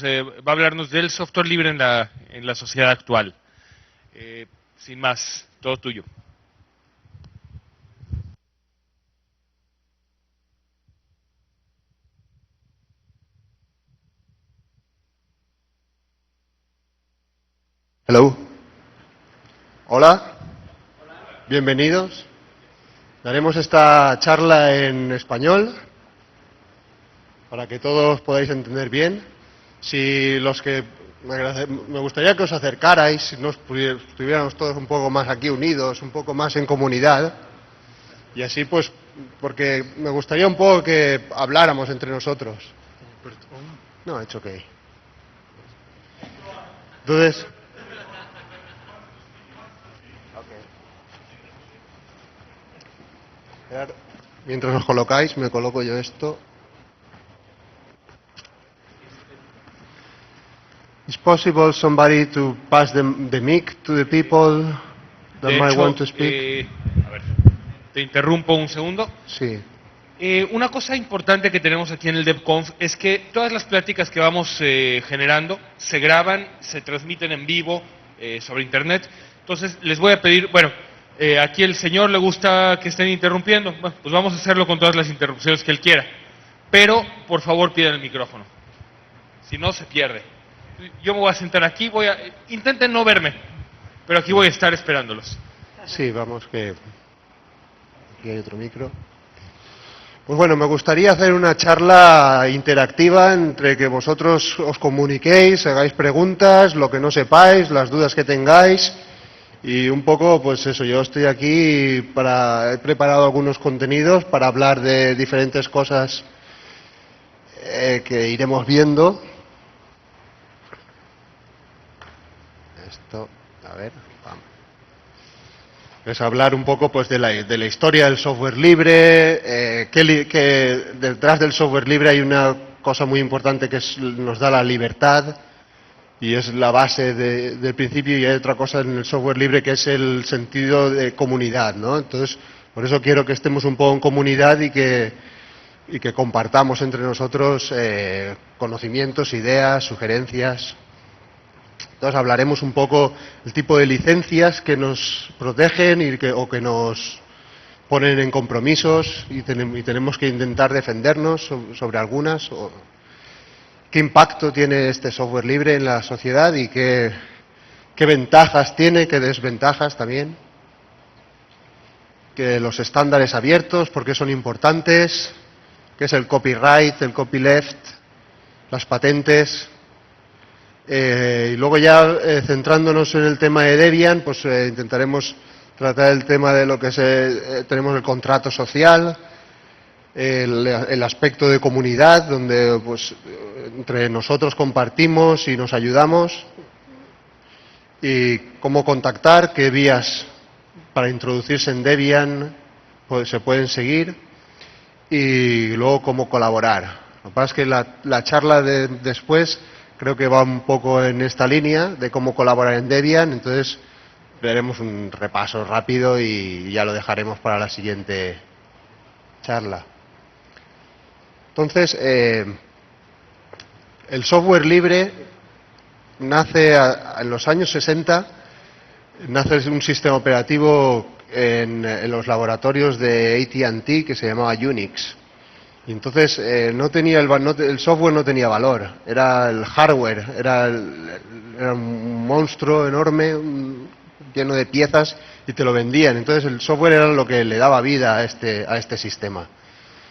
Va a hablarnos del software libre en la sociedad actual. Sin más, todo tuyo. Hello. Hola. Bienvenidos. Daremos esta charla en español para que todos podáis entender bien. Si los que me gustaría que os acercarais, si nos estuviéramos todos un poco más aquí unidos, un poco más en comunidad, y así pues, porque me gustaría un poco que habláramos entre nosotros. No, it's okay. Entonces, mientras os colocáis, me coloco yo esto. Is possible somebody to pass the mic to the people that De might hecho, want to speak? a ver, te interrumpo un segundo. Sí. Una cosa importante que tenemos aquí en el DevConf es que todas las pláticas que vamos generando se graban, se transmiten en vivo sobre Internet. Entonces, les voy a pedir, bueno, aquí el señor le gusta que estén interrumpiendo. Bueno, pues vamos a hacerlo con todas las interrupciones que él quiera. Pero, por favor, pidan el micrófono. Si no, se pierde. Yo me voy a sentar aquí, intenten no verme, pero aquí voy a estar esperándolos. Sí, vamos, que aquí hay otro micro. Pues bueno, me gustaría hacer una charla interactiva entre que vosotros os comuniquéis, hagáis preguntas, lo que no sepáis, las dudas que tengáis. Y un poco, pues eso, yo estoy aquí he preparado algunos contenidos para hablar de diferentes cosas que iremos viendo. Esto, a ver, vamos. Es hablar un poco pues de la historia del software libre, que detrás del software libre hay una cosa muy importante que nos da la libertad y es la base del principio, y hay otra cosa en el software libre que es el sentido de comunidad, ¿no? Entonces, por eso quiero que estemos un poco en comunidad y que compartamos entre nosotros conocimientos, ideas, sugerencias. Entonces hablaremos un poco del tipo de licencias que nos protegen o que nos ponen en compromisos y tenemos que intentar defendernos sobre algunas. ¿Qué impacto tiene este software libre en la sociedad y qué ventajas tiene, qué desventajas también? Que los estándares abiertos, ¿por qué son importantes? ¿Qué es el copyright, el copyleft, las patentes? Y luego ya centrándonos en el tema de Debian, pues intentaremos tratar el tema de lo que tenemos el contrato social, el aspecto de comunidad, donde pues entre nosotros compartimos y nos ayudamos, y cómo contactar, qué vías para introducirse en Debian pues, se pueden seguir, y luego cómo colaborar. Lo que pasa es que la charla de después creo que va un poco en esta línea de cómo colaborar en Debian, entonces veremos un repaso rápido y ya lo dejaremos para la siguiente charla. Entonces, el software libre nace en los años 60, nace un sistema operativo en los laboratorios de AT&T que se llamaba Unix. Y entonces el software no tenía valor, era el hardware, era un monstruo enorme, lleno de piezas, y te lo vendían. Entonces el software era lo que le daba vida a este sistema.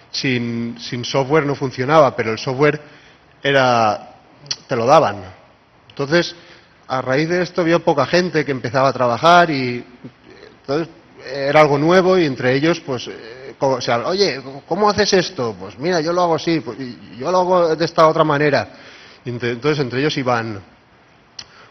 Sin software no funcionaba, pero el software te lo daban. Entonces, a raíz de esto vio poca gente que empezaba a trabajar y entonces era algo nuevo, y entre ellos pues oye, ¿cómo haces esto? Pues mira, yo lo hago así, pues, y yo lo hago de esta otra manera. Y entonces entre ellos iban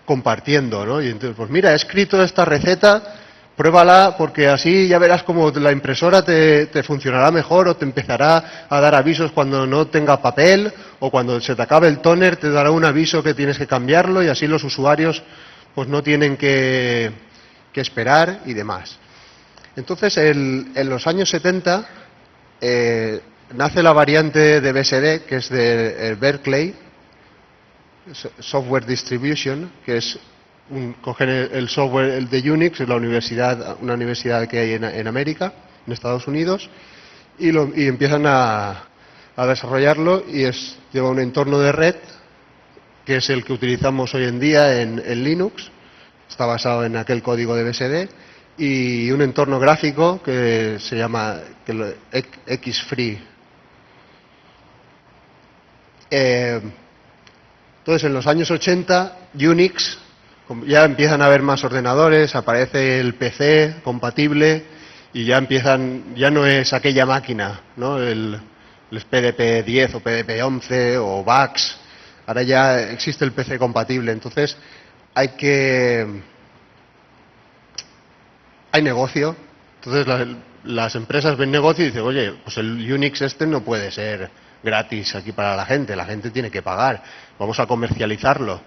compartiendo, ¿no? Y entonces, pues mira, he escrito esta receta, pruébala, porque así ya verás cómo la impresora te funcionará mejor, o te empezará a dar avisos cuando no tenga papel, o cuando se te acabe el tóner te dará un aviso que tienes que cambiarlo, y así los usuarios pues no tienen que esperar y demás. Entonces, en los años 70 nace la variante de BSD, que es de Berkeley, Software Distribution, que es cogen el software el de Unix, es una universidad que hay en América, en Estados Unidos, y empiezan a desarrollarlo, y lleva un entorno de red que es el que utilizamos hoy en día en Linux. Está basado en aquel código de BSD, y un entorno gráfico que se llama Xfree. Entonces, en los años 80, Unix, ya empiezan a haber más ordenadores, aparece el PC compatible, y ya no es aquella máquina, ¿no? El PDP-10 o PDP-11 o VAX. Ahora ya existe el PC compatible. Entonces, hay negocio. Entonces las empresas ven negocio y dicen, oye, pues el Unix no puede ser gratis aquí para la gente tiene que pagar, vamos a comercializarlo.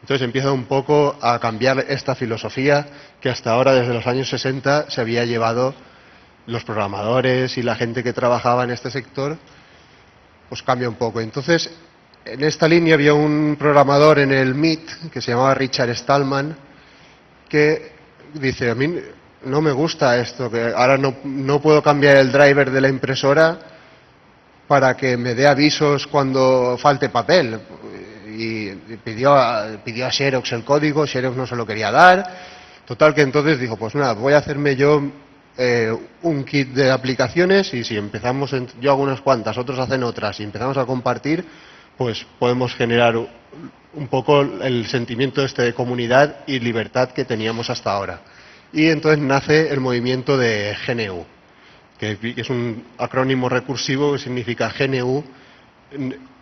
Entonces empieza un poco a cambiar esta filosofía que hasta ahora, desde los años 60, se había llevado los programadores y la gente que trabajaba en este sector, pues cambia un poco. Entonces, en esta línea había un programador en el MIT que se llamaba Richard Stallman, que dice, a mí no me gusta esto, que ahora no puedo cambiar el driver de la impresora para que me dé avisos cuando falte papel. Y pidió a Xerox el código, Xerox no se lo quería dar. Total, que entonces dijo, pues nada, voy a hacerme yo un kit de aplicaciones, y si empezamos, yo hago unas cuantas, otros hacen otras, y empezamos a compartir, pues podemos generar un poco el sentimiento de comunidad y libertad que teníamos hasta ahora. Y entonces nace el movimiento de GNU, que es un acrónimo recursivo que significa GNU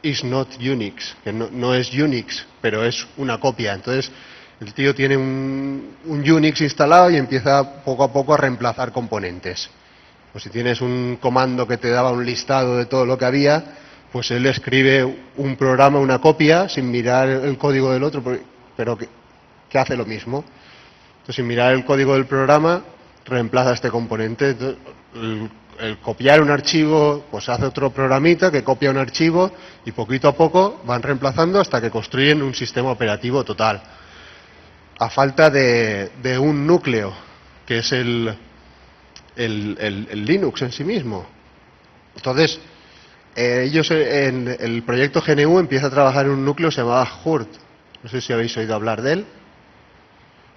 is not Unix, que no es Unix, pero es una copia. Entonces, el tío tiene un Unix instalado y empieza poco a poco a reemplazar componentes. Pues si tienes un comando que te daba un listado de todo lo que había, pues él escribe un programa, una copia, sin mirar el código del otro, pero que hace lo mismo. Entonces, sin mirar el código del programa, reemplaza este componente. Entonces, el copiar un archivo, pues hace otro programita que copia un archivo, y poquito a poco van reemplazando hasta que construyen un sistema operativo total. A falta de un núcleo, que es el Linux en sí mismo. Entonces, ellos en el proyecto GNU empieza a trabajar en un núcleo que se llamaba Hurt. No sé si habéis oído hablar de él,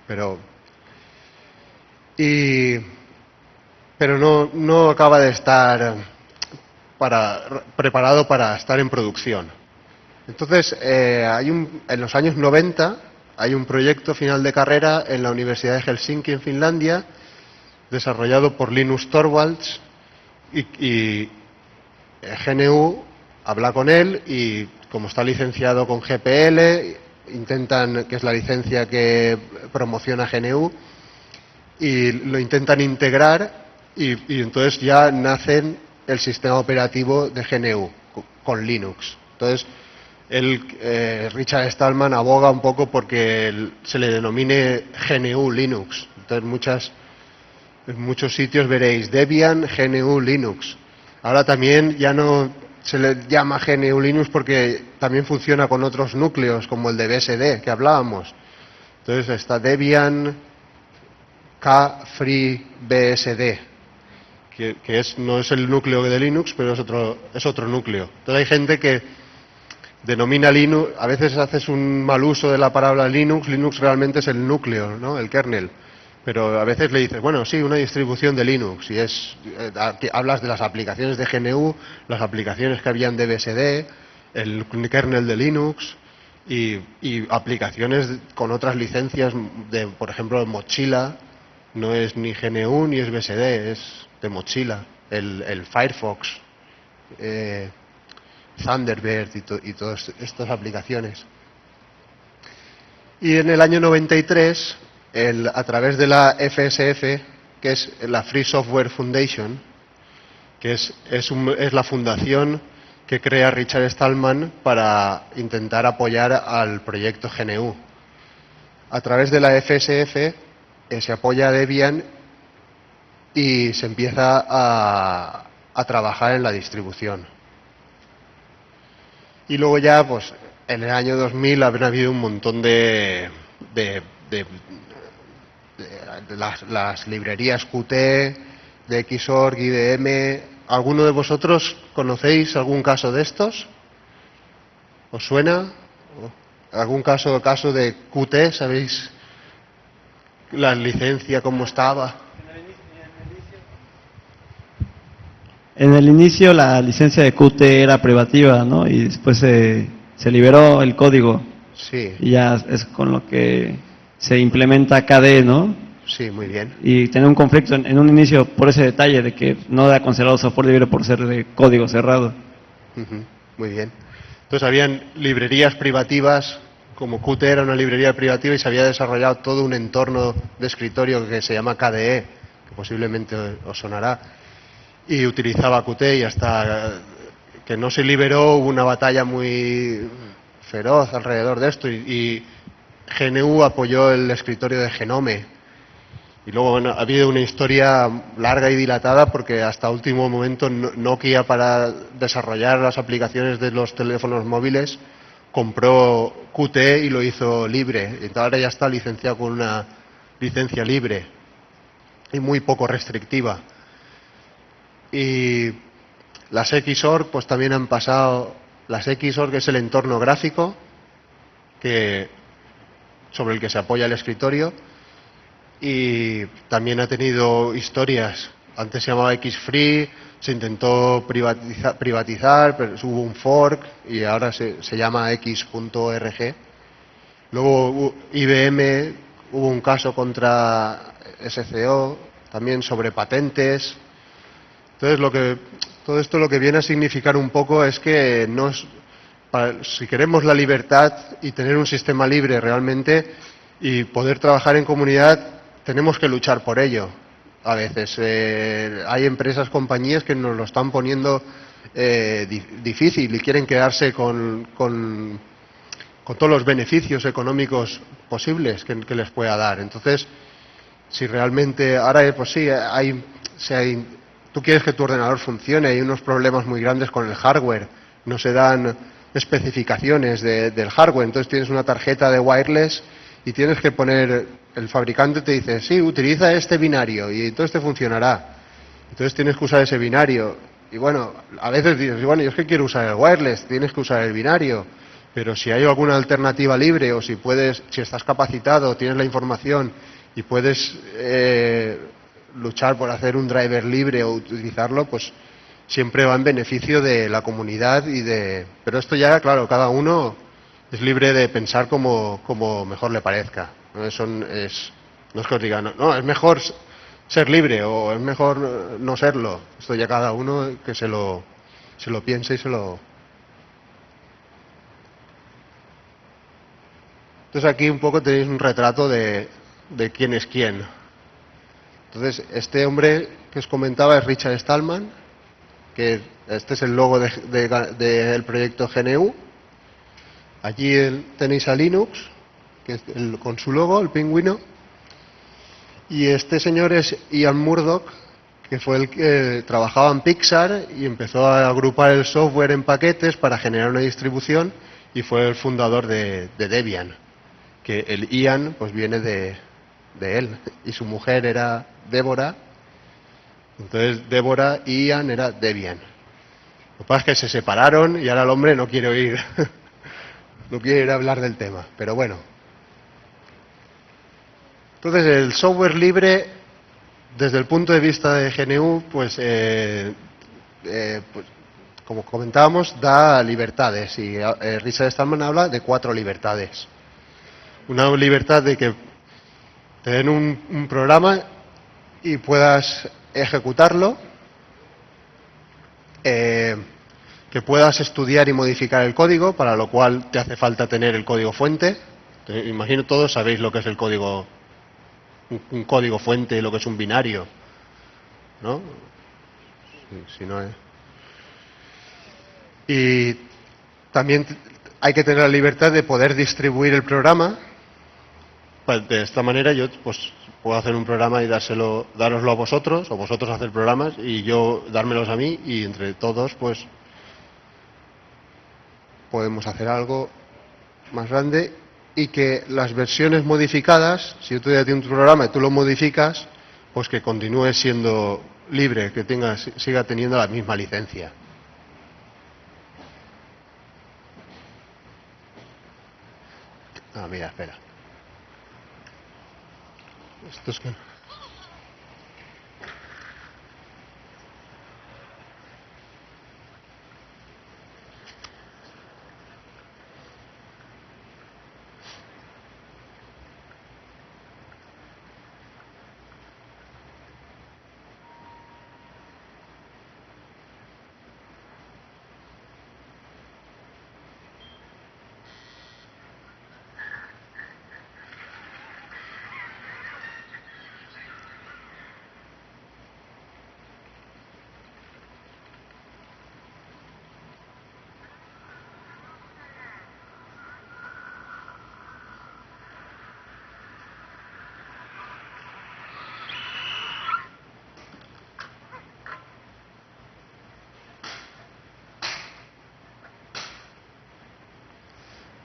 pero no acaba de estar preparado para estar en producción. Entonces, en los años 90 hay un proyecto final de carrera en la Universidad de Helsinki, en Finlandia, desarrollado por Linus Torvalds, y GNU habla con él, y como está licenciado con GPL, que es la licencia que promociona GNU, y lo intentan integrar, y entonces ya nacen el sistema operativo de GNU con Linux. Entonces, Richard Stallman aboga un poco porque se le denomine GNU Linux. Entonces, en muchos sitios veréis Debian GNU Linux. Ahora también ya no se le llama GNU Linux porque también funciona con otros núcleos, como el de BSD que hablábamos. Entonces está Debian K-Free BSD, que no es el núcleo de Linux, pero es otro núcleo. Entonces hay gente que denomina Linux, a veces haces un mal uso de la palabra Linux. Linux realmente es el núcleo, ¿no? El kernel. Pero a veces le dices, bueno, sí, una distribución de Linux, y hablas de las aplicaciones de GNU, las aplicaciones que habían de BSD, el kernel de Linux, y aplicaciones con otras licencias, por ejemplo, Mozilla. No es ni GNU ni es BSD, es de Mozilla, el Firefox, Thunderbird y todas estas aplicaciones. Y en el año 93, a través de la FSF, que es la Free Software Foundation, que es la fundación que crea Richard Stallman para intentar apoyar al proyecto GNU. A través de la FSF se apoya a Debian y se empieza a trabajar en la distribución. Y luego ya, pues, en el año 2000 habrá habido un montón de las librerías Qt, de Xorg, IBM. ¿Alguno de vosotros conocéis algún caso de estos? ¿Os suena? ¿Algún caso de Qt? ¿Sabéis la licencia cómo estaba? En el inicio la licencia de Qt era privativa, ¿no? Y después se liberó el código. Sí. Y ya es con lo que se implementa KDE, ¿no? Sí, muy bien. Y tener un conflicto en un inicio por ese detalle de que no era considerado software libre por ser de código cerrado. Muy bien. Entonces habían librerías privativas, como Qt era una librería privativa y se había desarrollado todo un entorno de escritorio que se llama KDE, que posiblemente os sonará, y utilizaba Qt y hasta que no se liberó hubo una batalla muy feroz alrededor de esto y GNU apoyó el escritorio de Genome. Y luego bueno, ha habido una historia larga y dilatada porque hasta último momento Nokia, para desarrollar las aplicaciones de los teléfonos móviles, compró Qt y lo hizo libre. Entonces ahora ya está licenciado con una licencia libre y muy poco restrictiva. Y las Xorg pues también han pasado. Las Xorg es el entorno gráfico sobre el que se apoya el escritorio. Y también ha tenido historias. Antes se llamaba Xfree, se intentó privatizar, pero hubo un fork y ahora se llama X.org. Luego IBM, hubo un caso contra SCO, también sobre patentes. Entonces todo esto lo que viene a significar un poco es que si queremos la libertad y tener un sistema libre realmente y poder trabajar en comunidad, tenemos que luchar por ello. A veces hay empresas, compañías que nos lo están poniendo difícil y quieren quedarse con todos los beneficios económicos posibles que les pueda dar. Entonces, si realmente ahora pues sí, tú quieres que tu ordenador funcione, hay unos problemas muy grandes con el hardware, no se dan especificaciones del hardware, entonces tienes una tarjeta de wireless y tienes que poner. El fabricante te dice, sí, utiliza este binario y entonces te funcionará. Entonces tienes que usar ese binario. Y bueno, a veces dices, bueno, yo es que quiero usar el wireless, tienes que usar el binario. Pero si hay alguna alternativa libre o si estás capacitado, tienes la información y puedes luchar por hacer un driver libre o utilizarlo, pues siempre va en beneficio de la comunidad Pero esto ya, claro, cada uno es libre de pensar como mejor le parezca. No es que os digan, no, es mejor ser libre o es mejor no serlo. Esto ya cada uno que se lo piense y se lo... Entonces aquí un poco tenéis un retrato de quién es quién. Entonces este hombre que os comentaba es Richard Stallman, que este es el logo del proyecto GNU. Allí tenéis a Linux, que es con su logo, el pingüino, y este señor es Ian Murdoch, que fue el que trabajaba en Pixar y empezó a agrupar el software en paquetes para generar una distribución y fue el fundador de Debian, que el Ian pues viene de él y su mujer era Débora, entonces Débora y Ian era Debian. Lo que pasa es que se separaron y ahora el hombre no quiere oír no quiere hablar del tema, pero bueno. Entonces, el software libre, desde el punto de vista de GNU, pues como comentábamos, da libertades. Y Richard Stallman habla de 4 libertades. Una libertad de que te den un programa y puedas ejecutarlo, que puedas estudiar y modificar el código, para lo cual te hace falta tener el código fuente. Imagino todos sabéis lo que es el código. Un código fuente, lo que es un binario, ¿no? Si no es. Y también hay que tener la libertad de poder distribuir el programa. Pues de esta manera yo pues puedo hacer un programa y dároslo a vosotros, o vosotros hacer programas y yo dármelos a mí, y entre todos pues podemos hacer algo. más grande, y que las versiones modificadas, si tú ya tienes un programa y tú lo modificas, pues que continúe siendo libre, que siga teniendo la misma licencia. Ah, mira, espera. Esto es que...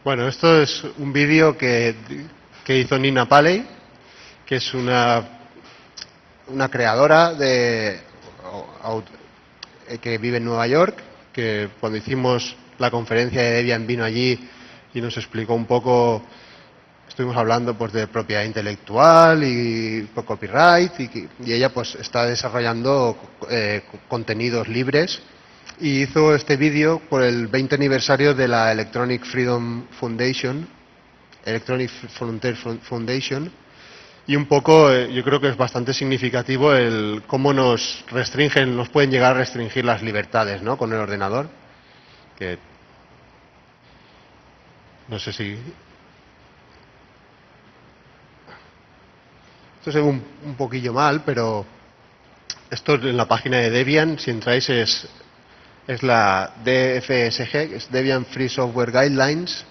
Bueno, esto es un vídeo que hizo Nina Paley, que es una creadora que vive en Nueva York, que cuando hicimos la conferencia de Debian vino allí y nos explicó un poco, estuvimos hablando pues de propiedad intelectual y copyright, y ella pues está desarrollando contenidos libres, y hizo este vídeo por el 20 aniversario de la Electronic Frontier Foundation, y un poco yo creo que es bastante significativo el cómo nos pueden llegar a restringir las libertades, ¿no?, con el ordenador, que no sé si... Esto se ve un poquillo mal, pero esto en la página de Debian, si entráis, es la DFSG, que es Debian Free Software Guidelines,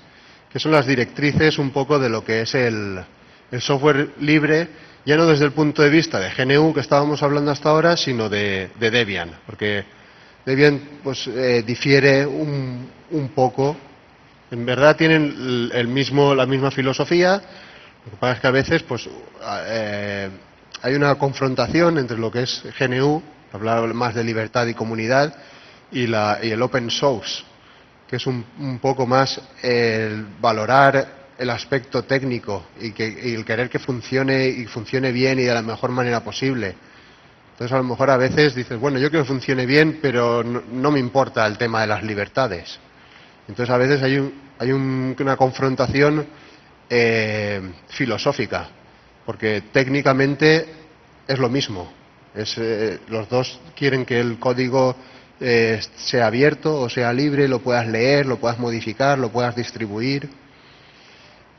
que son las directrices un poco de lo que es el software libre, ya no desde el punto de vista de GNU, que estábamos hablando hasta ahora, sino de Debian, porque Debian pues difiere un poco. En verdad tienen la misma filosofía. Lo que pasa es que a veces pues hay una confrontación entre lo que es GNU, hablar más de libertad y comunidad, y el open source, que es un poco más el valorar el aspecto técnico y el querer que funcione bien y de la mejor manera posible. Entonces a lo mejor a veces dices, bueno, yo quiero que funcione bien, pero no me importa el tema de las libertades. Entonces a veces hay una confrontación filosófica, porque técnicamente es lo mismo. Los dos quieren que el código sea abierto o sea libre, lo puedas leer, lo puedas modificar, lo puedas distribuir.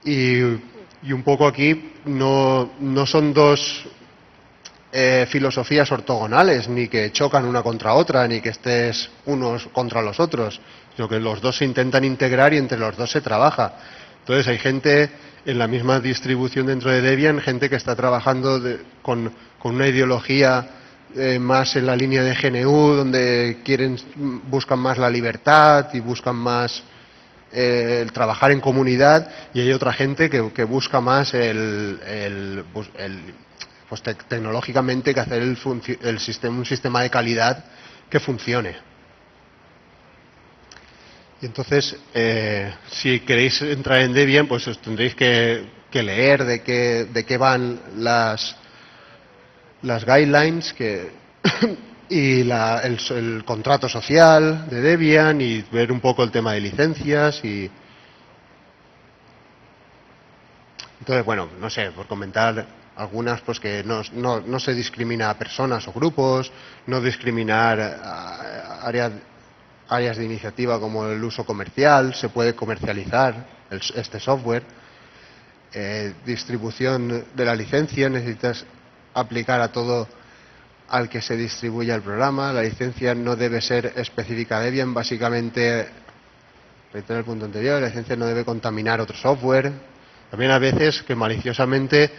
Y un poco aquí no son dos filosofías ortogonales, ni que chocan una contra otra, ni que estés unos contra los otros, sino que los dos se intentan integrar y entre los dos se trabaja. Entonces hay gente en la misma distribución dentro de Debian, gente que está trabajando con una ideología más en la línea de GNU, donde buscan más la libertad y buscan más el trabajar en comunidad, y hay otra gente que busca más pues tecnológicamente que hacer un sistema de calidad que funcione. Y entonces, si queréis entrar en Debian, pues os tendréis que leer de qué van las guidelines y el contrato social de Debian, y ver un poco el tema de licencias. Y entonces, bueno, no sé, por comentar algunas, pues que no se discrimina a personas o grupos, no discriminar áreas de iniciativa como el uso comercial, se puede comercializar este software. Distribución de la licencia, necesitas aplicar a todo al que se distribuya el programa. La licencia no debe ser específica de Debian, básicamente, reitero el punto anterior, la licencia no debe contaminar otro software. También a veces que maliciosamente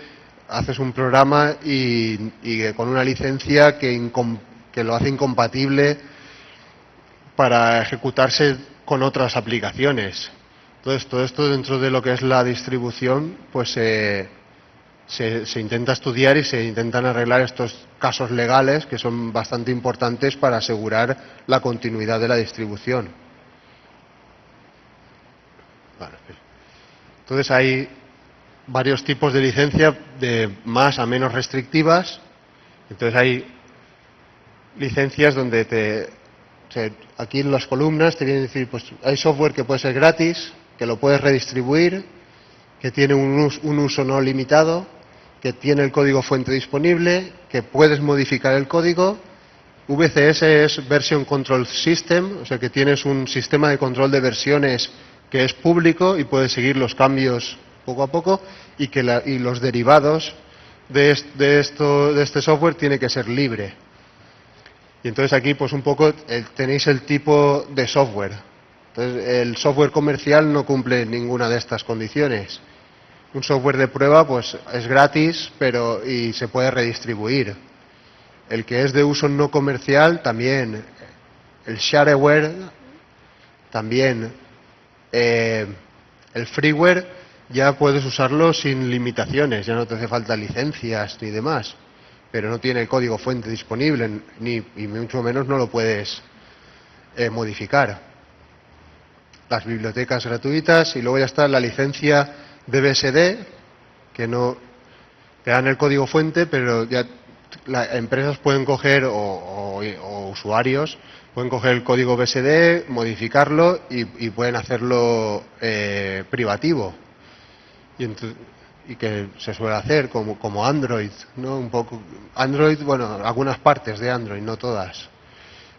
haces un programa y con una licencia que lo hace incompatible para ejecutarse con otras aplicaciones. Entonces, todo esto dentro de lo que es la distribución, pues se intenta estudiar y se intentan arreglar estos casos legales que son bastante importantes para asegurar la continuidad de la distribución. Vale. Entonces hay varios tipos de licencia, de más a menos restrictivas. Entonces hay licencias donde aquí en las columnas te vienen a decir, pues hay software que puede ser gratis, que lo puedes redistribuir, que tiene un uso no limitado, que tiene el código fuente disponible, que puedes modificar el código. VCS es Version Control System, o sea que tienes un sistema de control de versiones que es público y puedes seguir los cambios poco a poco, y los derivados de este software tiene que ser libre. Y entonces aquí pues un poco tenéis el tipo de software. Entonces el software comercial no cumple ninguna de estas condiciones. Un software de prueba pues es gratis y se puede redistribuir. El que es de uso no comercial también. El shareware también. El freeware ya puedes usarlo sin limitaciones, ya no te hace falta licencias ni demás, pero no tiene el código fuente disponible y mucho menos no lo puedes modificar. Las bibliotecas gratuitas, y luego ya está la licencia de BSD, que no te dan el código fuente, pero ya las empresas pueden coger o usuarios pueden coger el código BSD, modificarlo y pueden hacerlo privativo. Y que se suele hacer como Android, ¿no? Un poco Android, bueno, algunas partes de Android, no todas.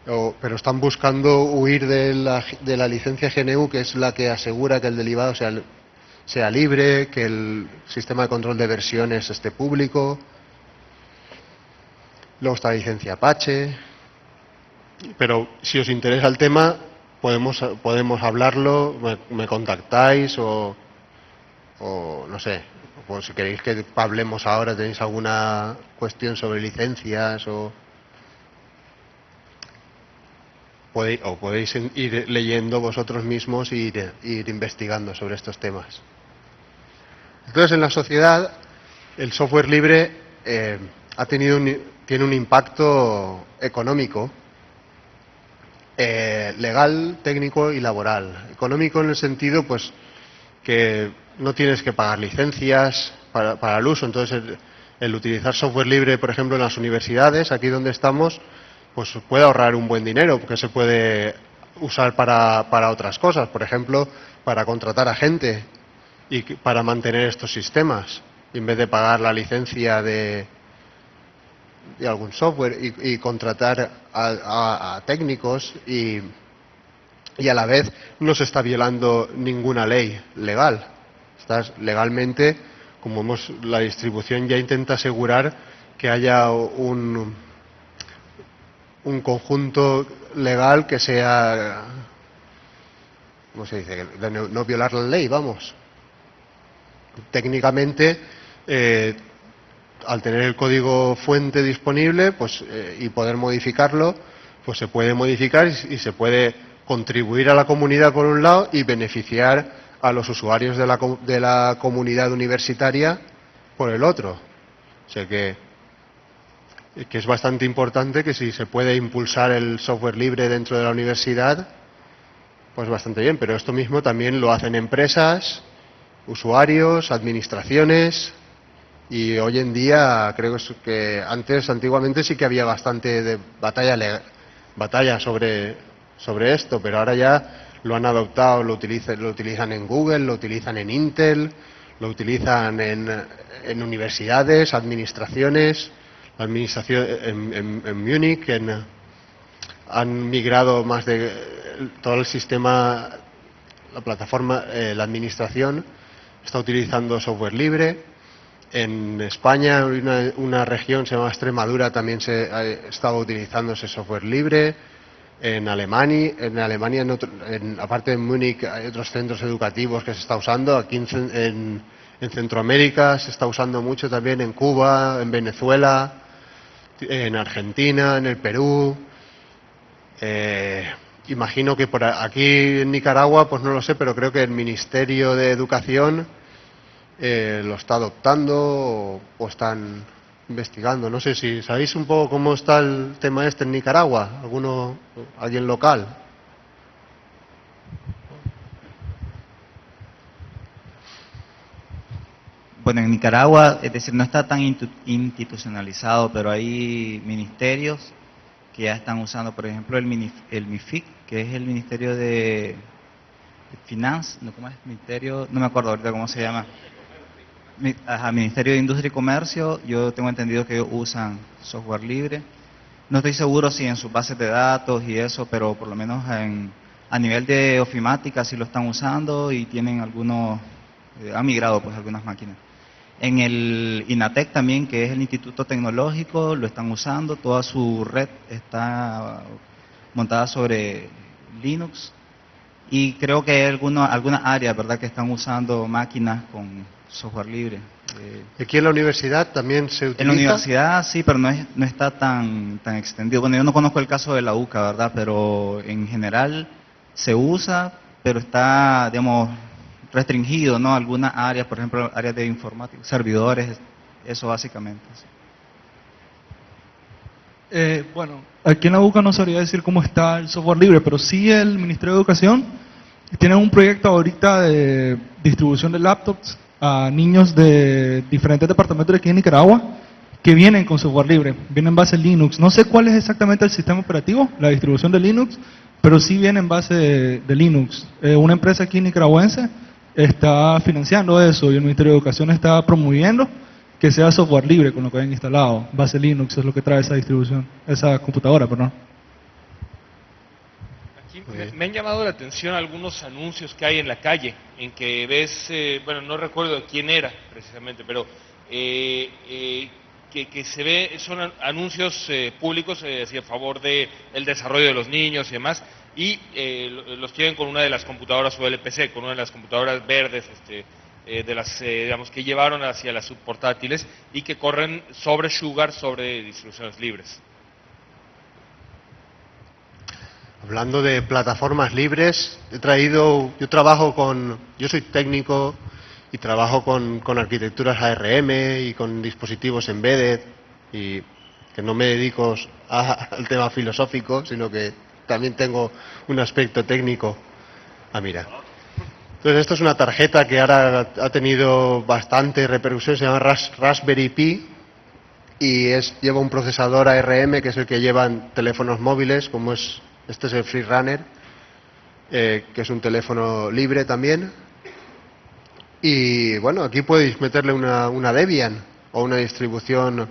Pero están buscando huir de la licencia GNU, que es la que asegura que el derivado sea libre, que el sistema de control de versiones esté público. Luego está la licencia Apache. Pero si os interesa el tema, podemos hablarlo, me contactáis o no sé, o si queréis que hablemos ahora, tenéis alguna cuestión sobre licencias podéis ir leyendo vosotros mismos y ir investigando sobre estos temas. Entonces, en la sociedad, el software libre tiene un impacto económico, legal, técnico y laboral. Económico en el sentido, pues, que no tienes que pagar licencias para el uso. Entonces, el utilizar software libre, por ejemplo, en las universidades, aquí donde estamos, pues puede ahorrar un buen dinero, porque se puede usar para otras cosas. Por ejemplo, para contratar a gente y para mantener estos sistemas, en vez de pagar la licencia de algún software y contratar a técnicos y a la vez no se está violando ninguna ley legal. Legalmente, la distribución ya intenta asegurar que haya un conjunto legal que sea, ¿cómo se dice?, de no violar la ley, vamos. Técnicamente, al tener el código fuente disponible, pues y poder modificarlo, pues se puede modificar y se puede contribuir a la comunidad por un lado y beneficiar a los usuarios de la comunidad universitaria por el otro. O sea que es bastante importante que si se puede impulsar el software libre dentro de la universidad, pues bastante bien. Pero esto mismo también lo hacen empresas, usuarios, administraciones, y hoy en día creo que antiguamente sí que había bastante de batalla sobre esto, pero ahora ya lo han adoptado, lo utilizan en Google, lo utilizan en Intel, lo utilizan en universidades, administraciones, en Múnich, han migrado más de todo el sistema, la plataforma, la administración está utilizando software libre. En España, una región se llama Extremadura, también se estaba utilizando ese software libre. En Alemania, aparte de Múnich, hay otros centros educativos que se está usando. Aquí en Centroamérica se está usando mucho también, en Cuba, en Venezuela, en Argentina, en el Perú. imagino que por aquí en Nicaragua, pues no lo sé, pero creo que el Ministerio de Educación lo está adoptando o están investigando. No sé si sabéis un poco cómo está el tema este en Nicaragua. ¿Alguien local? Bueno, en Nicaragua, es decir, no está tan institucionalizado, pero hay ministerios que ya están usando, por ejemplo, el MIFIC, que es el Ministerio de Finanzas, ¿no? ¿Cómo es? Ministerio, no me acuerdo ahorita cómo se llama. Ministerio de Industria y Comercio, yo tengo entendido que ellos usan software libre. No estoy seguro si en sus bases de datos y eso, pero por lo menos a nivel de ofimática sí lo están usando y tienen algunos, han migrado pues algunas máquinas. En el INATEC también, que es el Instituto Tecnológico, lo están usando, toda su red está montada sobre Linux y creo que hay algunas áreas, ¿verdad?, que están usando máquinas con software libre. ¿Aquí en la universidad también se utiliza? En la universidad sí, pero no está tan extendido. Bueno, yo no conozco el caso de la UCA, ¿verdad?, pero en general se usa, pero está, digamos, restringido, ¿no? Algunas áreas, por ejemplo, áreas de informática, servidores, eso básicamente. Sí. Bueno, aquí en la UCA no sabría decir cómo está el software libre, pero sí el Ministerio de Educación tiene un proyecto ahorita de distribución de laptops a niños de diferentes departamentos de aquí en Nicaragua que vienen con software libre, vienen en base Linux. No sé cuál es exactamente el sistema operativo, la distribución de Linux, pero sí viene en base de Linux. Una empresa aquí nicaragüense está financiando eso y el Ministerio de Educación está promoviendo que sea software libre con lo que hayan instalado. Base Linux es lo que trae esa distribución, esa computadora, perdón. Aquí me han llamado la atención algunos anuncios que hay en la calle, en que ves, bueno, no recuerdo de quién era precisamente, pero que se ve, son anuncios públicos a favor de el desarrollo de los niños y demás, y los tienen con una de las computadoras ULPC, con una de las computadoras verdes, de las, digamos, que llevaron hacia las subportátiles y que corren sobre Sugar, sobre distribuciones libres. Hablando de plataformas libres, yo soy técnico y trabajo con arquitecturas ARM y con dispositivos embedded, y que no me dedico al tema filosófico, sino que también tengo un aspecto técnico. Mira. Entonces, esto es una tarjeta que ahora ha tenido bastante repercusión, se llama Raspberry Pi, y lleva un procesador ARM, que es el que llevan teléfonos móviles, como este es el Freerunner, que es un teléfono libre también. Y bueno, aquí podéis meterle una Debian o una distribución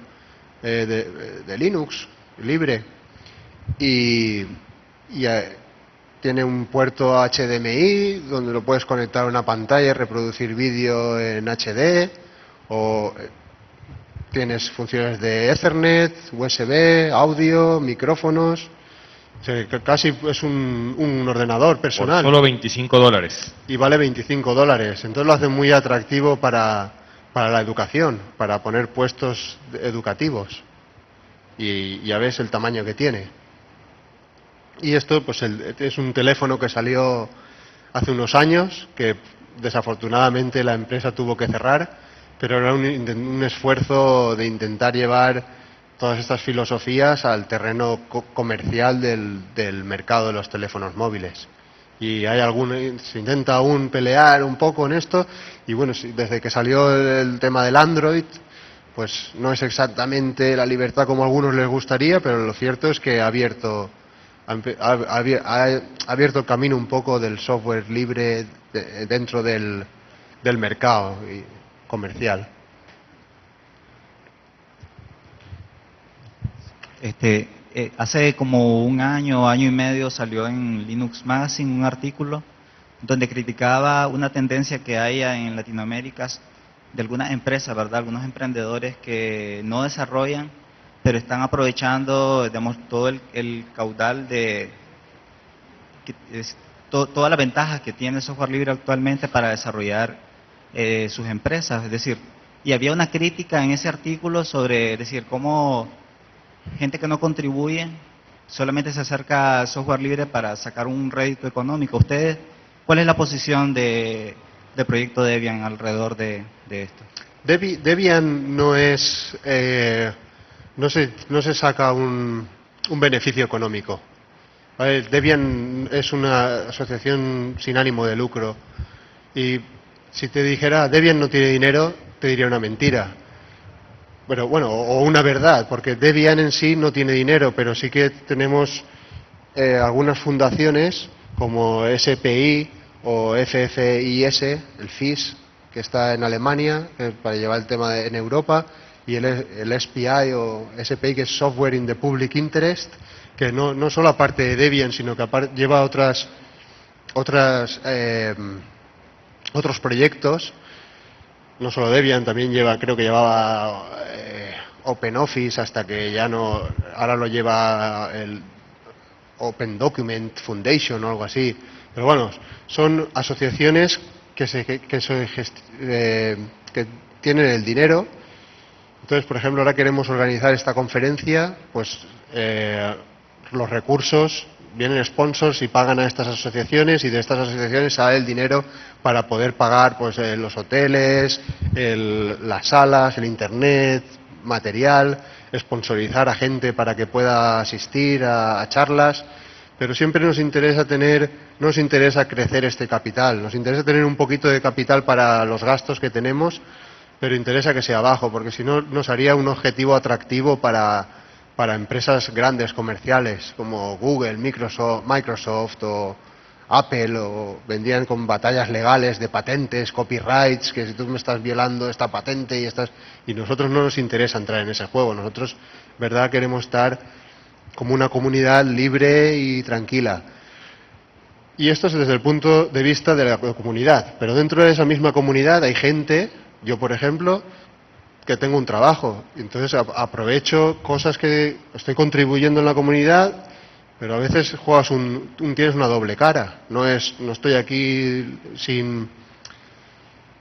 de Linux libre, y tiene un puerto HDMI donde lo puedes conectar a una pantalla y reproducir vídeo en HD, o tienes funciones de Ethernet, USB, audio, micrófonos. O sea, que casi es un ordenador personal. Por solo $25. Y vale $25. Entonces lo hace muy atractivo para la educación, para poner puestos educativos. Y ya ves el tamaño que tiene. Y esto pues es un teléfono que salió hace unos años, que desafortunadamente la empresa tuvo que cerrar, pero era un esfuerzo de intentar llevar todas estas filosofías al terreno comercial del mercado de los teléfonos móviles. Y se intenta aún pelear un poco en esto, y bueno, desde que salió el tema del Android, pues no es exactamente la libertad como a algunos les gustaría, pero lo cierto es que ha abierto el camino un poco del software libre dentro del mercado comercial. Hace como un año y medio salió en Linux Magazine un artículo donde criticaba una tendencia que hay en Latinoamérica de algunas empresas, ¿verdad? Algunos emprendedores que no desarrollan, pero están aprovechando, digamos, todo el caudal todas las ventajas que tiene el software libre actualmente para desarrollar sus empresas. Es decir, y había una crítica en ese artículo sobre, es decir, cómo gente que no contribuye solamente se acerca al software libre para sacar un rédito económico. ¿Ustedes, cuál es la posición de proyecto Debian alrededor de esto? Debian no es, no se saca un beneficio económico. ¿Vale? Debian es una asociación sin ánimo de lucro. Y si te dijera Debian no tiene dinero, te diría una mentira. Pero bueno, o una verdad, porque Debian en sí no tiene dinero, pero sí que tenemos algunas fundaciones como SPI o FFIS, el FIS, que está en Alemania, para llevar el tema en Europa, y el SPI o SPI, que es Software in the Public Interest, que no solo aparte de Debian, sino que lleva otros proyectos. No solo Debian, también creo que llevaba OpenOffice, hasta que ya no, ahora lo lleva el Open Document Foundation o algo así. Pero bueno, son asociaciones que tienen el dinero. Entonces, por ejemplo, ahora queremos organizar esta conferencia, pues los recursos vienen sponsors y pagan a estas asociaciones, y de estas asociaciones sale el dinero para poder pagar pues los hoteles, las salas, el internet, material, sponsorizar a gente para que pueda asistir a charlas. Pero siempre no nos interesa crecer este capital, nos interesa tener un poquito de capital para los gastos que tenemos, pero interesa que sea bajo, porque si no nos haría un objetivo atractivo para empresas grandes, comerciales, como Google, Microsoft o Apple, o vendrían con batallas legales de patentes, copyrights, que si tú me estás violando esta patente y nosotros no nos interesa entrar en ese juego. Nosotros, verdad, queremos estar como una comunidad libre y tranquila. Y esto es desde el punto de vista de la comunidad, pero dentro de esa misma comunidad hay gente, yo por ejemplo, que tengo un trabajo, y entonces aprovecho cosas que estoy contribuyendo en la comunidad, pero a veces tienes una doble cara. No estoy aquí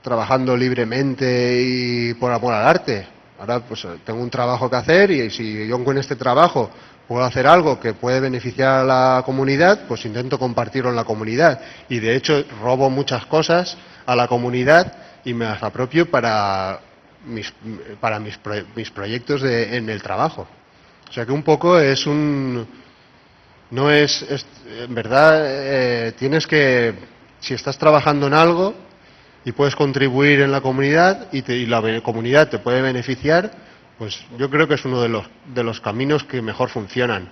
trabajando libremente y por amor al arte. Ahora pues tengo un trabajo que hacer, y si yo con este trabajo puedo hacer algo que puede beneficiar a la comunidad, pues intento compartirlo en la comunidad. Y de hecho robo muchas cosas a la comunidad y me las apropio para mis proyectos en el trabajo. O sea que un poco en verdad si estás trabajando en algo y puedes contribuir en la comunidad y la comunidad te puede beneficiar, pues yo creo que es uno de los caminos que mejor funcionan.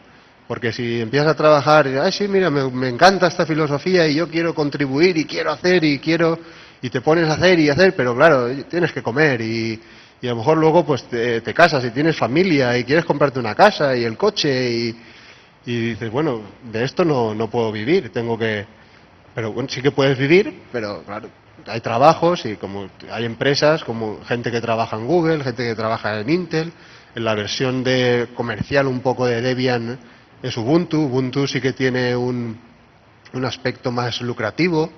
Porque si empiezas a trabajar y sí, mira, me encanta esta filosofía y yo quiero contribuir y quiero hacer y te pones a hacer y hacer, pero claro, tienes que comer y a lo mejor luego pues te casas y tienes familia y quieres comprarte una casa y el coche y dices, bueno, de esto no puedo vivir, pero bueno, sí que puedes vivir, pero claro, hay trabajos y como hay empresas, como gente que trabaja en Google, gente que trabaja en Intel. En la versión comercial un poco de Debian es Ubuntu sí que tiene un aspecto más lucrativo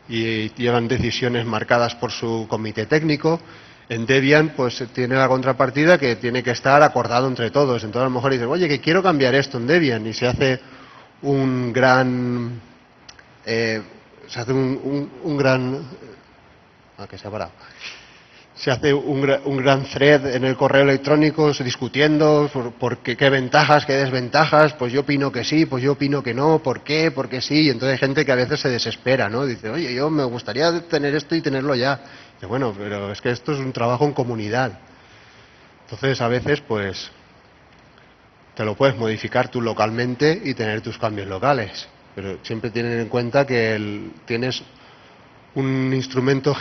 y llevan decisiones marcadas por su comité técnico. En Debian pues tiene la contrapartida que tiene que estar acordado entre todos. Entonces a lo mejor dicen, oye, que quiero cambiar esto en Debian, y se hace un gran thread en el correo electrónico discutiendo por qué ventajas, qué desventajas, pues yo opino que sí, pues yo opino que no, ¿por qué? Porque sí. Y entonces hay gente que a veces se desespera, ¿no? Dice, oye, yo me gustaría tener esto y tenerlo ya. Y bueno, pero es que esto es un trabajo en comunidad. Entonces a veces pues te lo puedes modificar tú localmente y tener tus cambios locales, pero siempre tienen en cuenta que tienes un instrumento,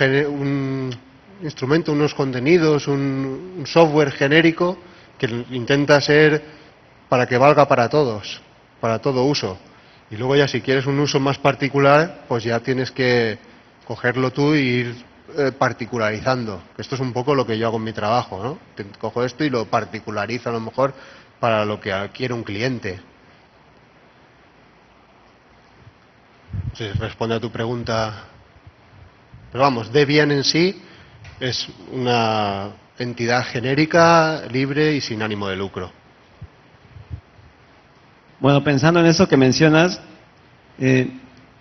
unos contenidos, un software genérico que intenta ser para que valga para todos, para todo uso. Y luego ya si quieres un uso más particular, pues ya tienes que cogerlo tú y ir particularizando. Esto es un poco lo que yo hago en mi trabajo, ¿no? Cojo esto y lo particularizo a lo mejor para lo que quiere un cliente. No sé si responde a tu pregunta. Pero vamos, Debian en sí es una entidad genérica, libre y sin ánimo de lucro. Bueno, pensando en eso que mencionas,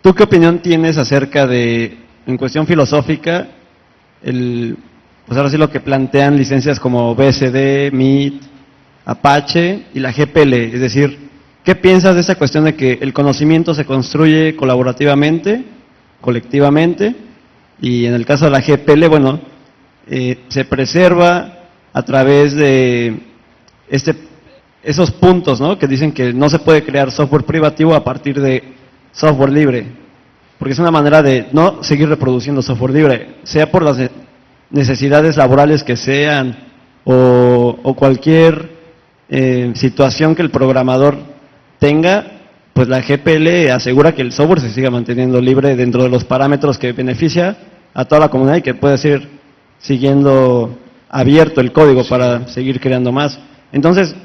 ¿tú qué opinión tienes acerca de, en cuestión filosófica, pues ahora sí lo que plantean licencias como BSD, MIT, Apache y la GPL? Es decir, ¿qué piensas de esa cuestión de que el conocimiento se construye colaborativamente, colectivamente, y en el caso de la GPL, bueno, se preserva a través de esos puntos, ¿no?, que dicen que no se puede crear software privativo a partir de software libre, porque es una manera de no seguir reproduciendo software libre, sea por las necesidades laborales que sean o cualquier situación que el programador tenga, pues la GPL asegura que el software se siga manteniendo libre dentro de los parámetros que beneficia a toda la comunidad y que puede seguir siguiendo abierto el código para seguir creando más. Entonces,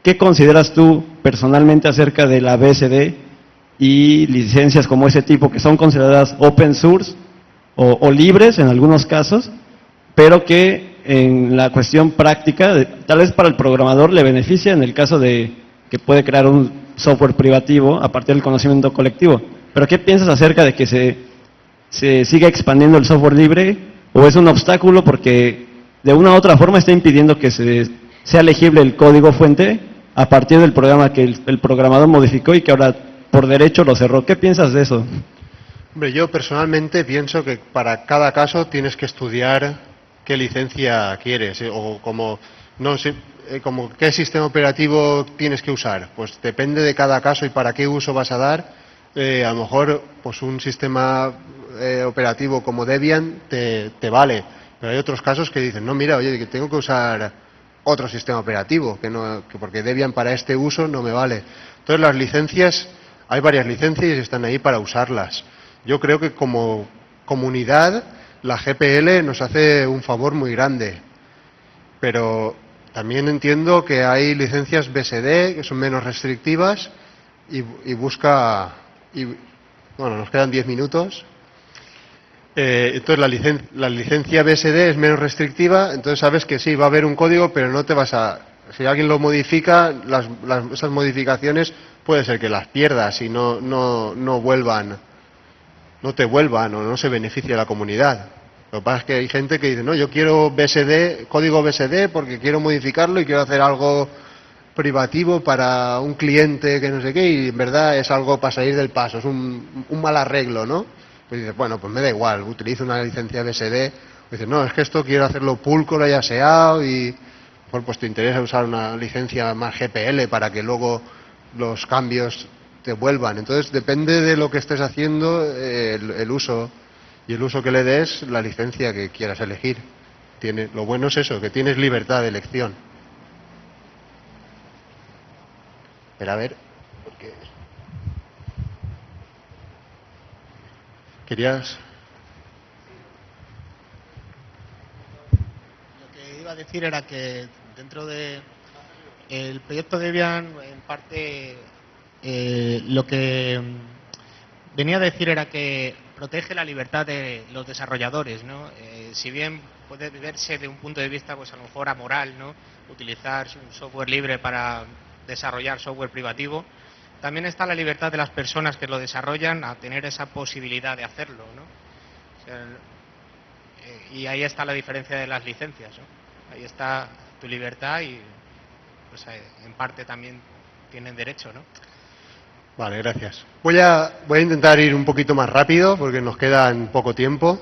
¿qué consideras tú personalmente acerca de la BSD y licencias como ese tipo que son consideradas open source o libres en algunos casos, pero que en la cuestión práctica, tal vez para el programador le beneficia en el caso de que puede crear un software privativo a partir del conocimiento colectivo? Pero ¿qué piensas acerca de que se siga expandiendo el software libre, o es un obstáculo porque de una u otra forma está impidiendo que sea legible el código fuente a partir del programa que el programador modificó y que ahora por derecho lo cerró? ¿Qué piensas de eso? Hombre, yo personalmente pienso que para cada caso tienes que estudiar qué licencia quieres, o como, no sé, como qué sistema operativo tienes que usar. Pues depende de cada caso y para qué uso vas a dar. A lo mejor pues un sistema operativo como Debian te vale, pero hay otros casos que dicen, no, mira, oye, que tengo que usar otro sistema operativo, que porque Debian para este uso no me vale. Entonces las licencias, hay varias licencias y están ahí para usarlas. Yo creo que como comunidad la GPL nos hace un favor muy grande, pero también entiendo que hay licencias BSD que son menos restrictivas y busca... bueno, nos quedan 10 minutos. Entonces la licencia BSD es menos restrictiva, entonces sabes que sí, va a haber un código, pero no te vas a... Si alguien lo modifica, esas modificaciones puede ser que las pierdas y no vuelvan, no te vuelvan o no se beneficie a la comunidad. Lo que pasa es que hay gente que dice, no, yo quiero BSD, código BSD porque quiero modificarlo y quiero hacer algo privativo para un cliente que no sé qué, y en verdad es algo para salir del paso, es un mal arreglo, ¿no? Pues dices, bueno, pues me da igual, utilizo una licencia BSD. Pues dices, no, es que esto quiero hacerlo pulcro y aseado y pues te interesa usar una licencia más GPL para que luego los cambios te vuelvan. Entonces depende de lo que estés haciendo, el uso, y el uso que le des, la licencia que quieras elegir. Lo bueno es eso, que tienes libertad de elección. Pero a ver, porque... ¿Querías? Lo que iba a decir era que dentro de el proyecto Debian, en parte, lo que venía a decir era que protege la libertad de los desarrolladores, ¿no? Si bien puede verse de un punto de vista, pues a lo mejor amoral, ¿no?, utilizar un software libre para desarrollar software privativo, también está la libertad de las personas que lo desarrollan a tener esa posibilidad de hacerlo, ¿no? O sea, y ahí está la diferencia de las licencias, ¿no? Ahí está tu libertad y pues en parte también tienen derecho, ¿no? Vale, gracias. Voy a intentar ir un poquito más rápido porque nos queda poco tiempo.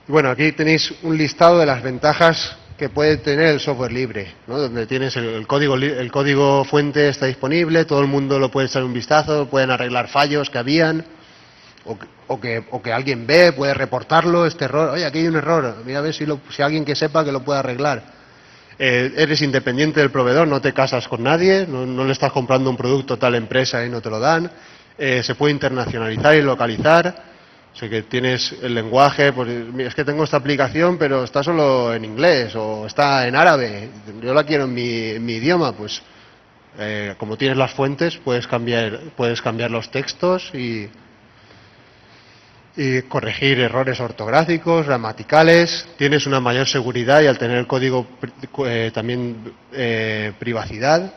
Bueno, aquí tenéis un listado de las ventajas que puede tener el software libre, ¿no? Donde tienes el código fuente está disponible, todo el mundo lo puede echar un vistazo, pueden arreglar fallos que habían, o que alguien ve, puede reportarlo, este error, oye, aquí hay un error, mira a ver si alguien que sepa que lo puede arreglar. Eres independiente del proveedor, no te casas con nadie, no le estás comprando un producto a tal empresa y no te lo dan, se puede internacionalizar y localizar. O sea, que tienes el lenguaje, pues es que tengo esta aplicación pero está solo en inglés o está en árabe, yo la quiero en mi idioma, pues como tienes las fuentes puedes cambiar los textos y corregir errores ortográficos, gramaticales, tienes una mayor seguridad y al tener el código también privacidad.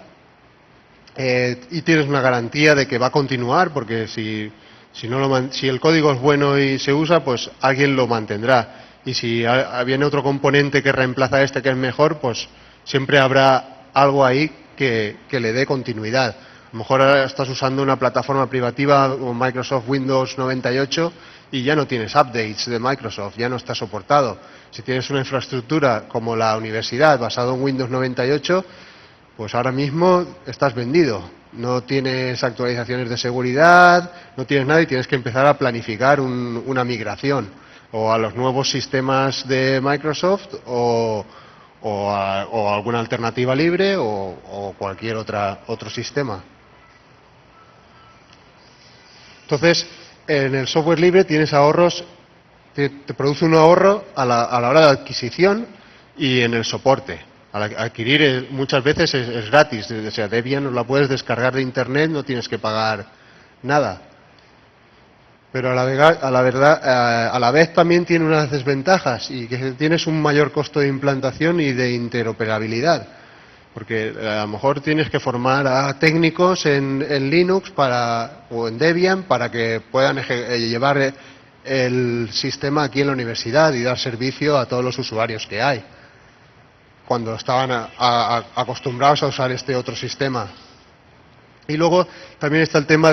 y tienes una garantía de que va a continuar, porque si el código es bueno y se usa, pues alguien lo mantendrá. Y si viene otro componente que reemplaza a este que es mejor, pues siempre habrá algo ahí que le dé continuidad. A lo mejor ahora estás usando una plataforma privativa como Microsoft Windows 98 y ya no tienes updates de Microsoft, ya no está soportado. Si tienes una infraestructura como la universidad basada en Windows 98, pues ahora mismo estás vendido. No tienes actualizaciones de seguridad, no tienes nada y tienes que empezar a planificar una migración o a los nuevos sistemas de Microsoft o alguna alternativa libre o cualquier otro sistema. Entonces, en el software libre tienes ahorros, te produce un ahorro a la hora de adquisición y en el soporte. Al adquirir muchas veces es gratis, o sea, Debian la puedes descargar de internet, no tienes que pagar nada. Pero a la vez también tiene unas desventajas y que tienes un mayor costo de implantación y de interoperabilidad. Porque a lo mejor tienes que formar a técnicos en Linux o en Debian para que puedan llevar el sistema aquí en la universidad y dar servicio a todos los usuarios que hay, cuando estaban acostumbrados a usar este otro sistema. Y luego también está el tema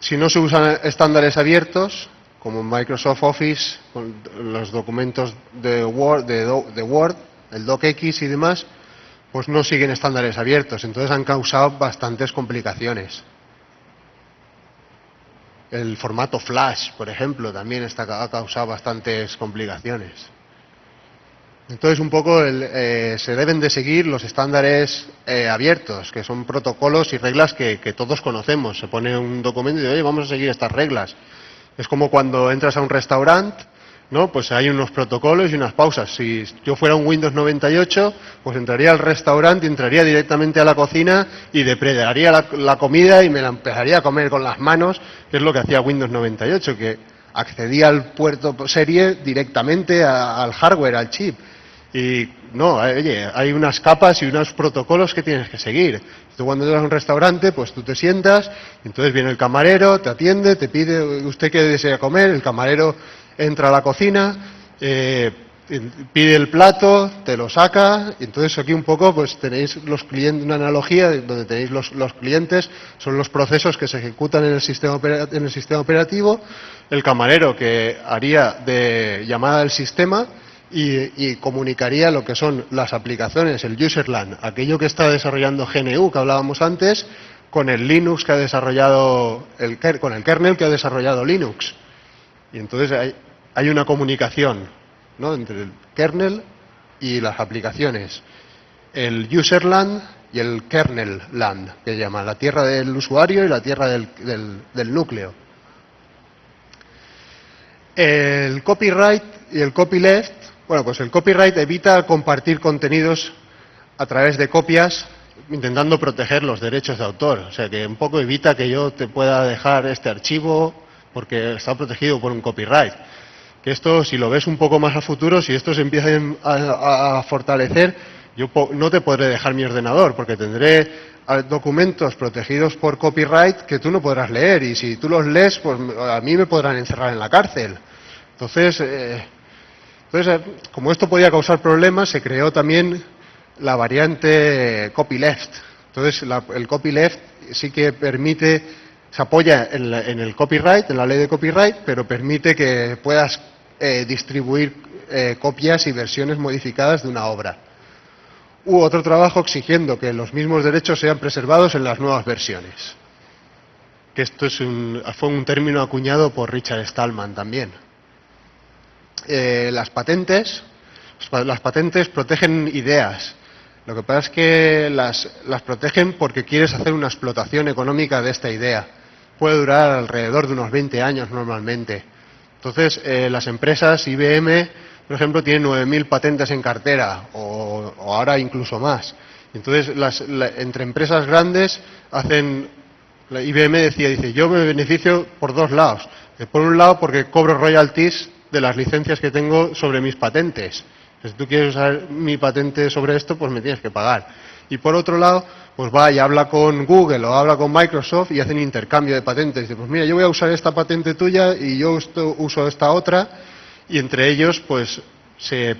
si no se usan estándares abiertos, como Microsoft Office, con los documentos de Word, el DocX y demás, pues no siguen estándares abiertos, entonces han causado bastantes complicaciones. El formato Flash, por ejemplo, también ha causado bastantes complicaciones. Entonces, un poco se deben de seguir los estándares abiertos, que son protocolos y reglas que todos conocemos. Se pone un documento y dice, oye, vamos a seguir estas reglas. Es como cuando entras a un restaurante, ¿no? Pues hay unos protocolos y unas pausas. Si yo fuera un Windows 98, pues entraría al restaurante y entraría directamente a la cocina y depredaría la comida y me la empezaría a comer con las manos, que es lo que hacía Windows 98, que accedía al puerto serie directamente al hardware, al chip. Y no, oye, hay unas capas y unos protocolos que tienes que seguir. Tú cuando entras a un restaurante, pues tú te sientas, entonces viene el camarero, te atiende, te pide, ¿usted qué desea comer? El camarero entra a la cocina, pide el plato, te lo saca, y entonces aquí un poco pues tenéis los clientes, una analogía donde tenéis los clientes, son los procesos que se ejecutan en el sistema operativo, el camarero que haría de llamada al sistema y comunicaría lo que son las aplicaciones, el userland, aquello que está desarrollando GNU que hablábamos antes, con el Linux que ha desarrollado, con el kernel que ha desarrollado Linux. Y entonces hay una comunicación, ¿no?, entre el kernel y las aplicaciones. El userland y el kernelland, que llama la tierra del usuario y la tierra del núcleo. El copyright y el copyleft. Bueno, pues el copyright evita compartir contenidos a través de copias, intentando proteger los derechos de autor. O sea, que un poco evita que yo te pueda dejar este archivo porque está protegido por un copyright. Que esto, si lo ves un poco más a futuro, si esto se empieza a fortalecer, yo no te podré dejar mi ordenador porque tendré documentos protegidos por copyright que tú no podrás leer. Y si tú los lees, pues a mí me podrán encerrar en la cárcel. Entonces, como esto podía causar problemas, se creó también la variante copyleft. Entonces, el copyleft sí que permite, se apoya en el copyright, en la ley de copyright, pero permite que puedas distribuir copias y versiones modificadas de una obra. Hubo otro trabajo exigiendo que los mismos derechos sean preservados en las nuevas versiones. Que esto fue un término acuñado por Richard Stallman también. Las patentes protegen ideas. Lo que pasa es que las protegen porque quieres hacer una explotación económica de esta idea. Puede durar alrededor de unos 20 años normalmente. Entonces, las empresas, IBM, por ejemplo, tienen 9.000 patentes en cartera, o ahora incluso más. Entonces, entre empresas grandes la IBM dice, yo me beneficio por dos lados. Por un lado, porque cobro royalties de las licencias que tengo sobre mis patentes. Si tú quieres usar mi patente sobre esto, pues me tienes que pagar. Y por otro lado, pues va y habla con Google o habla con Microsoft y hacen intercambio de patentes. Dice, pues mira, yo voy a usar esta patente tuya y yo uso esta otra, y entre ellos pues se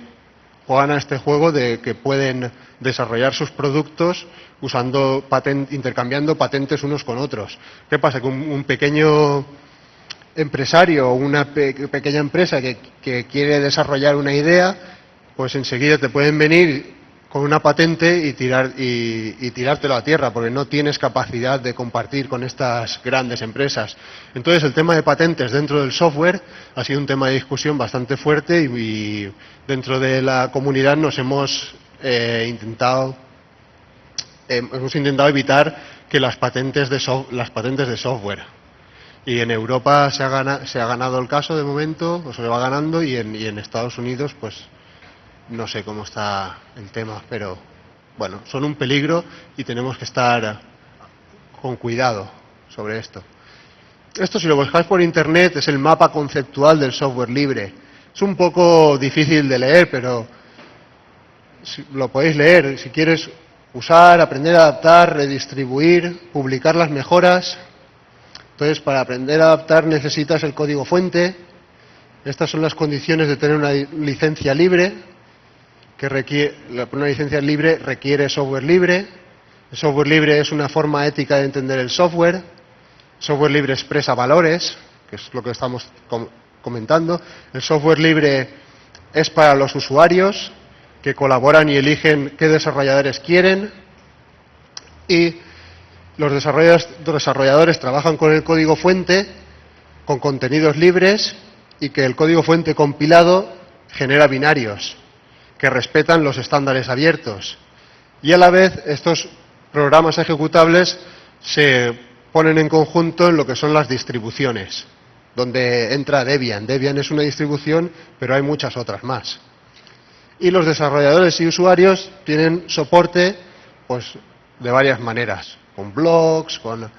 juegan a este juego de que pueden desarrollar sus productos usando intercambiando patentes unos con otros. ¿Qué pasa? Que un pequeño empresario o una pequeña empresa que quiere desarrollar una idea, pues enseguida te pueden venir con una patente y tirártelo a tierra, porque no tienes capacidad de compartir con estas grandes empresas. Entonces, el tema de patentes dentro del software ha sido un tema de discusión bastante fuerte y dentro de la comunidad nos hemos intentado evitar que las patentes de software. Y en Europa se ha ganado el caso de momento, o se va ganando, y en Estados Unidos, pues no sé cómo está el tema, pero bueno, son un peligro y tenemos que estar con cuidado sobre esto. Esto, si lo buscáis por internet, es el mapa conceptual del software libre. Es un poco difícil de leer, pero lo podéis leer. Si quieres usar, aprender a adaptar, redistribuir, publicar las mejoras. Entonces, para aprender a adaptar necesitas el código fuente. Estas son las condiciones de tener una licencia libre. Una licencia libre requiere software libre. El software libre es una forma ética de entender el software. El software libre expresa valores, que es lo que estamos comentando. El software libre es para los usuarios, que colaboran y eligen qué desarrolladores quieren. Y los desarrolladores trabajan con el código fuente, con contenidos libres, y que el código fuente compilado genera binarios que respetan los estándares abiertos. Y a la vez, estos programas ejecutables se ponen en conjunto en lo que son las distribuciones, donde entra Debian. Debian es una distribución, pero hay muchas otras más. Y los desarrolladores y usuarios tienen soporte, pues, de varias maneras, con blogs, con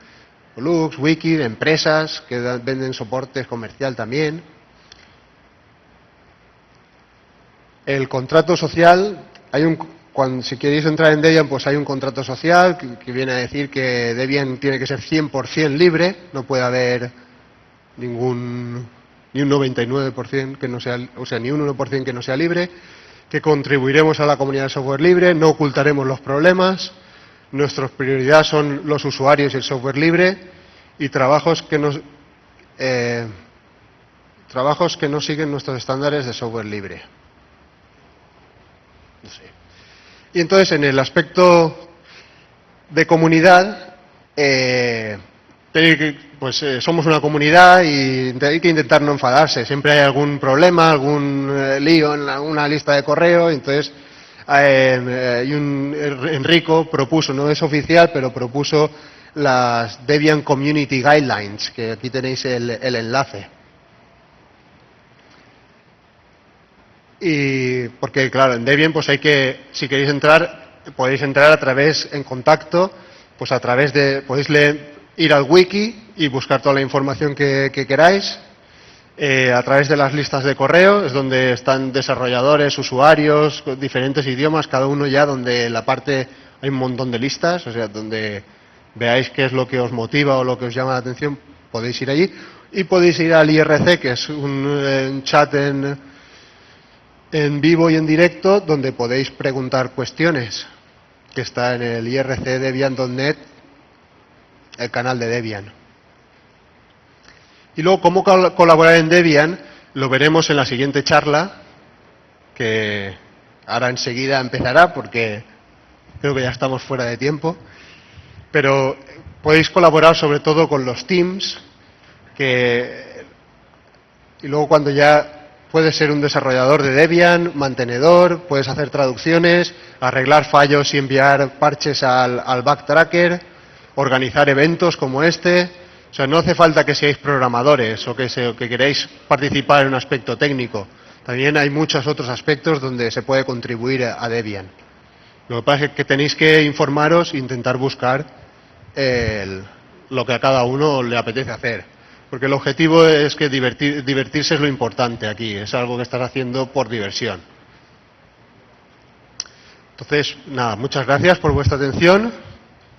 Lux, Wiki, de empresas que venden soporte comercial también. El contrato social, si queréis entrar en Debian, pues hay un contrato social que viene a decir que Debian tiene que ser 100% libre, no puede haber ni un 99% que no sea, o sea, ni un 1% que no sea libre, que contribuiremos a la comunidad de software libre, no ocultaremos los problemas, nuestras prioridades son los usuarios y el software libre, y trabajos que no siguen nuestros estándares de software libre. No sé. Y entonces, en el aspecto de comunidad, somos una comunidad y hay que intentar no enfadarse. Siempre hay algún problema, algún lío en alguna lista de correo. Entonces, Enrico propuso, no es oficial, pero propuso las Debian Community Guidelines, que aquí tenéis el enlace. Y porque, claro, en Debian, pues si queréis entrar, podéis entrar a través, en contacto, pues podéis ir al wiki y buscar toda la información que queráis. A través de las listas de correo, es donde están desarrolladores, usuarios, con diferentes idiomas, cada uno ya donde la parte, hay un montón de listas, o sea, donde veáis qué es lo que os motiva o lo que os llama la atención, podéis ir allí. Y podéis ir al IRC, que es un chat en vivo y en directo, donde podéis preguntar cuestiones, que está en el ircdebian.net, el canal de Debian. Y luego, cómo colaborar en Debian, lo veremos en la siguiente charla, que ahora enseguida empezará, porque creo que ya estamos fuera de tiempo. Pero podéis colaborar sobre todo con los teams, y luego cuando ya puedes ser un desarrollador de Debian, mantenedor, puedes hacer traducciones, arreglar fallos y enviar parches al backtracker, organizar eventos como este. O sea, no hace falta que seáis programadores o que queráis participar en un aspecto técnico. También hay muchos otros aspectos donde se puede contribuir a Debian. Lo que pasa es que tenéis que informaros e intentar buscar lo que a cada uno le apetece hacer. Porque el objetivo es que divertirse es lo importante aquí, es algo que estás haciendo por diversión. Entonces, nada, muchas gracias por vuestra atención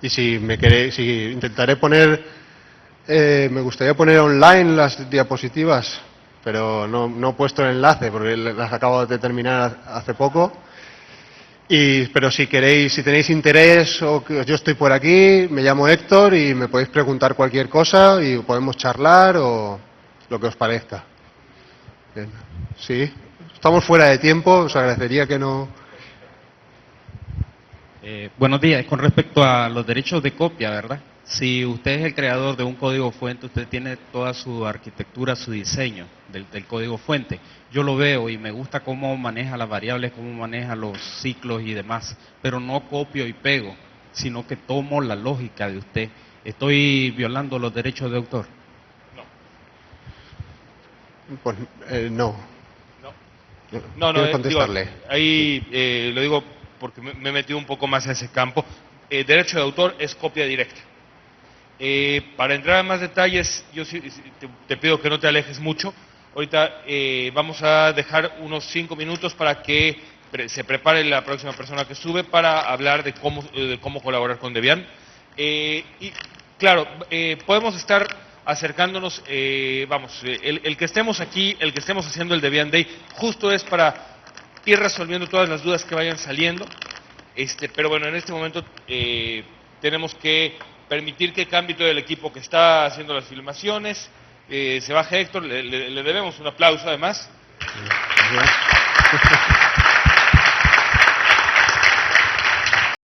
y si intentaré poner, me gustaría poner online las diapositivas, pero no he puesto el enlace porque las acabo de terminar hace poco. Pero si tenéis interés o que yo estoy por aquí, me llamo Héctor y me podéis preguntar cualquier cosa y podemos charlar o lo que os parezca. Bien. Sí, estamos fuera de tiempo, os agradecería que no. Buenos días. Con respecto a los derechos de copia, ¿verdad? Si usted es el creador de un código fuente, usted tiene toda su arquitectura, su diseño del código fuente. Yo lo veo y me gusta cómo maneja las variables, cómo maneja los ciclos y demás, pero no copio y pego, sino que tomo la lógica de usted. ¿Estoy violando los derechos de autor? Pues no. No, Quiero contestarle. digo, ahí lo digo porque me he metido un poco más a ese campo. Derecho de autor es copia directa. Para entrar en más detalles, yo te pido que no te alejes mucho. Ahorita vamos a dejar unos 5 minutos para que se prepare la próxima persona que sube para hablar de cómo colaborar con Debian. Y claro, podemos estar acercándonos, el que estemos aquí, el que estemos haciendo el Debian Day, justo es para ir resolviendo todas las dudas que vayan saliendo. Pero bueno, en este momento tenemos que permitir que cambie todo el equipo que está haciendo las filmaciones. Se baje Héctor, le debemos un aplauso además.